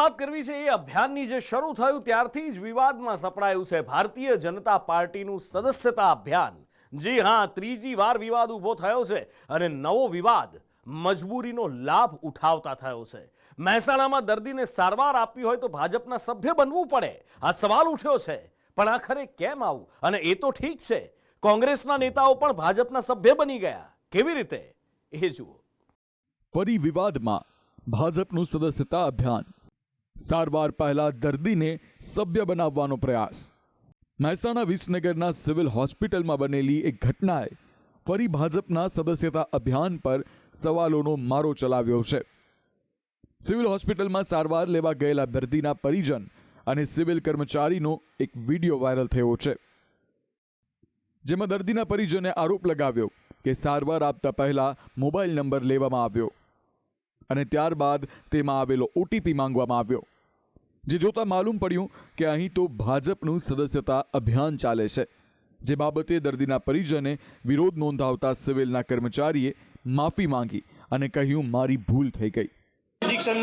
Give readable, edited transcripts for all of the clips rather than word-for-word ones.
વાત કરવી છે એ અભિયાનની જે શરૂ થયું ત્યારથી જ વિવાદમાં સપડાયું છે ભારતીય જનતા પાર્ટીનું સદસ્યતા અભિયાન। જી હા, ત્રીજી વાર વિવાદ ઊભો થયો છે અને નવો વિવાદ મજબૂરીનો લાભ ઉઠાવતા થયો છે। મહેસાણામાં દર્દીને સારવાર આપવી હોય તો ભાજપના સભ્ય બનવું પડે, આ સવાલ ઉઠ્યો છે। પણ આખરે કેમ આવું? અને એ તો ઠીક છે, કોંગ્રેસના નેતાઓ પણ ભાજપના સભ્ય બની ગયા, કેવી રીતે એ જુઓ। ફરી વિવાદમાં ભાજપનું સદસ્યતા અભિયાન, સારવાર પહેલા દર્દીને સભ્ય બનાવવાનો પ્રયાસ। મહેસાણા વિસનગરના સિવિલ હોસ્પિટલમાં બનેલી એક ઘટનાએ ફરી ભાજપના સદસ્યતા અભિયાન પર સવાલોનો મારો ચલાવ્યો છે। સિવિલ હોસ્પિટલમાં સારવાર લેવા ગયેલા દર્દીના પરિજન અને સિવિલ કર્મચારીનો એક વિડીયો વાયરલ થયો છે, જેમાં દર્દીના પરિજને આરોપ લગાવ્યો કે સારવાર આપતા પહેલા મોબાઈલ નંબર લેવામાં આવ્યો અને ત્યારબાદ તેમાં આવેલો ઓટીપી માંગવામાં આવ્યો, જે જોતા માલુમ પડ્યું કે અહીં તો ભાજપનું સદસ્યતા અભિયાન ચાલે છે। જે બાબતે દર્દીના પરિજને વિરોધ નોંધાવતા સિવિલના કર્મચારીએ માફી માંગી અને કહ્યું, મારી ભૂલ થઈ ગઈ। ઇન્જેક્શન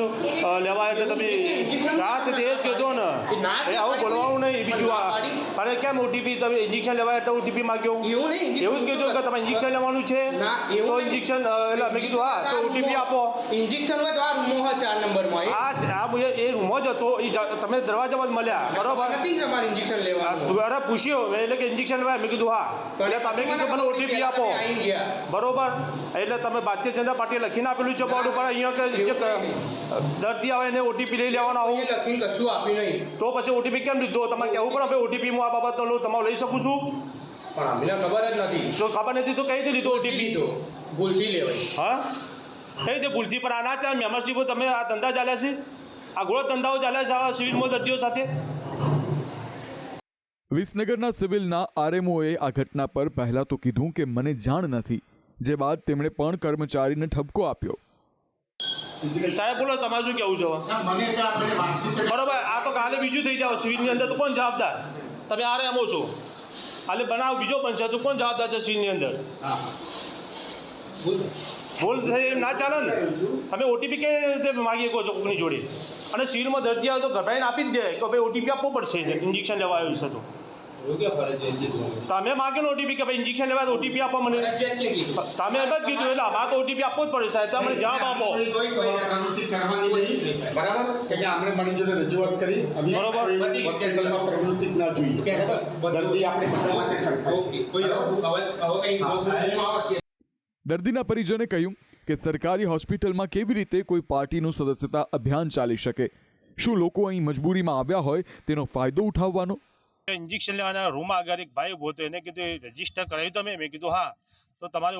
લેવા એટલે તમે રાત તે જ કહેતો ને એ આવું બોલવાનું નહીં। બીજું અરે કેમ ઓટીપી તમે ઇન્જેક્શન લેવા એટલે ઓટીપી માંગ્યો? એવું જ કીધું કે તમે ઇન્જેક્શન લેવાનું છે તો ઇન્જેક્શન એટલે મેં કીધું હા તો ઓટીપી આપો। ઇન્જેક્શન હોય તો આ રૂમમાં 4 નંબરમાં આ એ રૂમમાં જ હતો, તમે દરવાજામાં જ મળ્યા બરોબર? નથી તમારે ઇન્જેક્શન લેવા અરે પૂછ્યો એટલે કે ઇન્જેક્શન લેવાય, મેં કીધું હા, એટલે તમે કીધું મને ઓટીપી આપો બરોબર। એટલે તમે ભારતીય જનતા પાર્ટીએ લખીને આપેલું છે બોર્ડ ઉપર અહીંયા કે દર્દી આવે એને ઓટીપી લઈ લેવાનો આવું લખીને કશું આપ્યું નહીં તો પછી ઓટીપી કેમ લીધો? તમારે કહેવું પડે ભાઈ ઓટીપી હું આ બાબતનો લઉં, તમારે લઈ શકું છું? પણ અમને ખબર જ નથી। જો ખબર નથી તો કઈ રીતે લીધો ઓટીપી? ભૂલથી લેવાય। હા, કઈ રીતે ભૂલથી? પણ આના ચાલ મેમ્બરશીપ તમે આ ધંધા ચાલ્યા છે, આ ગોળો ધંધાઓ ચાલ્યા છે આવા સિવિલમાં દર્દીઓ સાથે। વિસનગરના સિવિલના આરએમઓએ આ ઘટના પર પહેલા તો કીધું કે મને જાણ નથી, જે બાદ તેમણે પણ કર્મચારીને ઠપકો આપ્યો। સાહેબ બોલો, તમારે શું કહેવું છે? બરોબર, આ તો કાલે બીજું થઈ જાવ સિવિલની અંદર તો કોણ જવાબદાર? તમે આરએમઓ છો, કાલે બનાવ બીજો બનશે તો કોણ જવાબદાર છે સિવિલની અંદર? ભૂલ થઈ એમ ના ચાલે ને। તમે ઓટીપી કઈ રીતે માગી શકો છો કોઈની જોડે? અને સિવિલમાં દર્દી આવે તો ઘટાઈને આપી જ દે કે ભાઈ ઓટીપી આપવો પડશે ઇન્જેક્શન લેવા આવ્યું છે તો તમે માગેલો ઓટીપી કે ભાઈ ઇન્જેક્શન લેવા ઓટીપી આપો મને, તમે એમ જ કીધું એટલે અમારે તો ઓટીપી આપવો જ પડે સાહેબ, તમે જવાબ આપો બરાબર કે આપણે મારી જોડે રજૂઆત કરી બરોબર હોસ્પિટલમાં પ્રવૃત્તિ ના જોઈએ, દર્દી આપણે બધા માટે સરખાઈ। દર્દીના પરિજને કહ્યું કે સરકારી હોસ્પિટલમાં કેવી રીતે કોઈ પાર્ટીનું સદસ્યતા અભિયાન ચાલી શકે? શું લોકો અહીં મજબૂરીમાં આવ્યા હોય તેનો ફાયદો ઉઠાવવાનો? ઇન્જેક્શન લેવાના રૂમ આગળ એક ભાઈ ઉભો હતો, એને કીધું રજીસ્ટર કરાવ્યું તમે? મેં કીધું હા, તો તમારે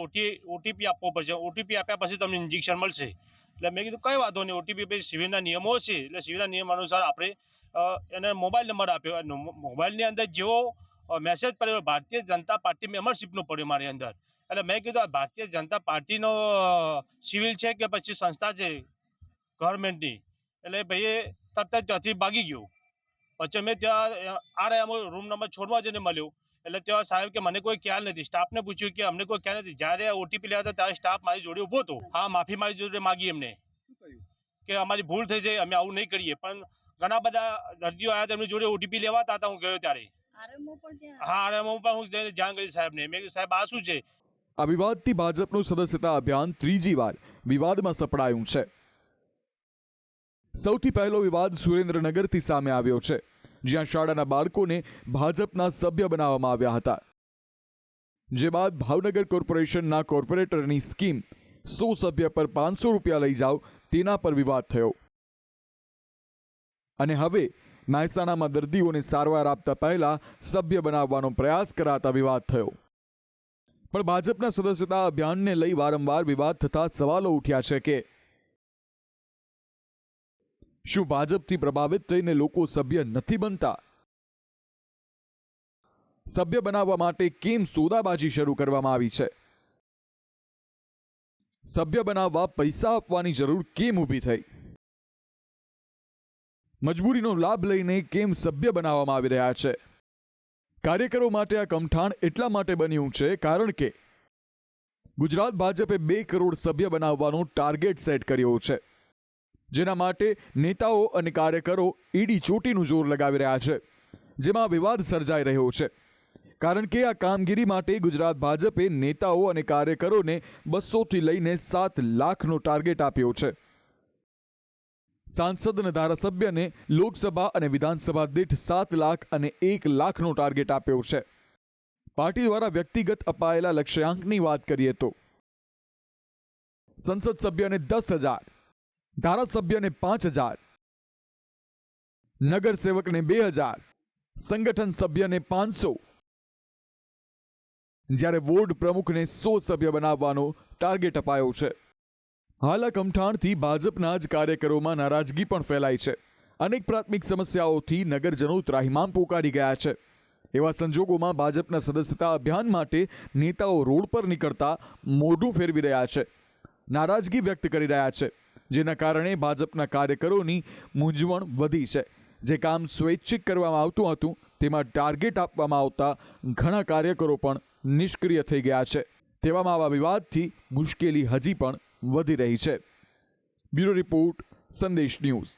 ઓટીપી આપવો પડશે, ઓટીપી આપ્યા પછી તમને ઇન્જેક્શન મળશે। એટલે મેં કીધું કંઈ વાંધો નહીં, ઓટીપી પછી સિવિલના નિયમો છે એટલે સિવિલના નિયમ અનુસાર આપણે એને મોબાઈલ નંબર આપ્યો, મોબાઈલની અંદર જેવો મેસેજ પડ્યો ભારતીય જનતા પાર્ટી મેમ્બરશીપનો પડ્યો મારી અંદર, એટલે મેં કીધું આ ભારતીય જનતા પાર્ટીનો સિવિલ છે કે પછી સંસ્થા છે ગવર્મેન્ટની? એટલે ભાઈએ તરત જ ત્યાંથી ભાગી ગયો। પછી મેં ત્યાં આરએમઓ રૂમ નંબર 16માં જઈને મળ્યો, એટલે ત્યાં સાહેબ કે મને કોઈ ખ્યાલ નથી, સ્ટાફને પૂછ્યું કે અમને કોઈ ખ્યાલ નથી। જ્યારે ઓટીપી લેવા હતા ત્યારે સ્ટાફ મારી જોડે ઊભો હતો, હા માફી મારી જોડે માગી એમને કે અમારી ભૂલ થઈ જાય, અમે આવું નહીં કરીએ। પણ ઘણા બધા દર્દીઓ આવ્યા તેમની જોડે ઓટીપી લેવાતા હતા હું ગયો ત્યારે, હા આરએમઓ પણ હું જાણ કરી સાહેબને, મેં કીધું સાહેબ આ શું છે? આ વિવાદથી ભાજપનું સદસ્યતા અભિયાન ત્રીજી વાર વિવાદમાં સપડાયું છે। સૌથી પહેલો વિવાદ સુરેન્દ્રનગરથી સામે આવ્યો છે, જ્યાં શાળાના બાળકોને ભાજપના સભ્ય બનાવવામાં આવ્યા હતા, જે બાદ ભાવનગર કોર્પોરેશનના કોર્પોરેટરની સ્કીમ 100 સભ્ય પર 500 રૂપિયા લઈ જાઓ તેના પર વિવાદ થયો અને હવે મહેસાણામાં દર્દીઓને સારવાર આપતા પહેલા સભ્ય બનાવવાનો પ્રયાસ કરાતા વિવાદ થયો। પણ ભાજપના સદસ્યતા અભિયાનને લઈ વારંવાર વિવાદ થતા સવાલો ઉઠ્યા છે કે શું ભાજપથી પ્રભાવિત થઈને લોકો સભ્ય નથી બનતા? સભ્ય બનાવવા માટે કેમ સોદાબાજી શરૂ કરવામાં આવી છે? સભ્ય બનાવવા પૈસા આપવાની જરૂર કેમ ઊભી થઈ? મજબૂરીનો લાભ લઈને કેમ સભ્ય બનાવવામાં આવી રહ્યા છે? કાર્યકરો માટે આ કમઠાણ એટલા માટે બન્યું છે કારણ કે ગુજરાત ભાજપે 2 કરોડ સભ્ય બનાવવાનો ટાર્ગેટ સેટ કર્યો છે। જેના માટે નેતાઓ અને કાર્યકરો ઈડી ચોટીનું જોર લગાવી રહ્યા છે, જેમાં વિવાદ સર્જાઈ રહ્યો છે. કારણ કે આ કામગીરી માટે ગુજરાત ભાજપે નેતાઓ અને કાર્યકરોને 200થી લઈને 7 લાખનો ટાર્ગેટ આપ્યો છે. સાંસદ અને ધારાસભ્યને લોકસભા અને વિધાનસભા દીઠ 7 લાખ અને 1 લાખનો ટાર્ગેટ આપ્યો છે. પાર્ટી દ્વારા વ્યક્તિગત અપાયેલા લક્ષ્યાંકની વાત કરીએ તો સંસદ સભ્યને 10,000, ધારાસભ્યને 5,000, નગરસેવકને 2,000, સંગઠન સભ્યને 500, જ્યારે વોર્ડ પ્રમુખને 100 સભ્ય બનાવવાનો ટાર્ગેટ અપાયો છે. હાલ આ કમઠાણથી ભાજપના જ કાર્યકરોમાં નારાજગી પણ ફેલાઈ છે. અનેક પ્રાથમિક સમસ્યાઓથી નગરજનો ત્રાહિમામ પોકારી ગયા છે. એવા સંજોગોમાં ભાજપના સદસ્યતા અભિયાન માટે નેતાઓ રોડ પર નીકળતા મોઢું ફેરવી રહ્યા છે, નારાજગી વ્યક્ત કરી રહ્યા છે, જેના કારણે ભાજપના કાર્યકરોની મૂંઝવણ વધી છે. જે કામ સ્વૈચ્છિક કરવામાં આવતું હતું તેમાં ટાર્ગેટ આપવામાં આવતા ઘણા કાર્યકરો પણ નિષ્ક્રિય થઈ ગયા છે. તેવામાં આવા વિવાદથી મુશ્કેલી હજી પણ વધી રહી છે. બ્યુરો રિપોર્ટ, સંદેશ ન્યૂઝ.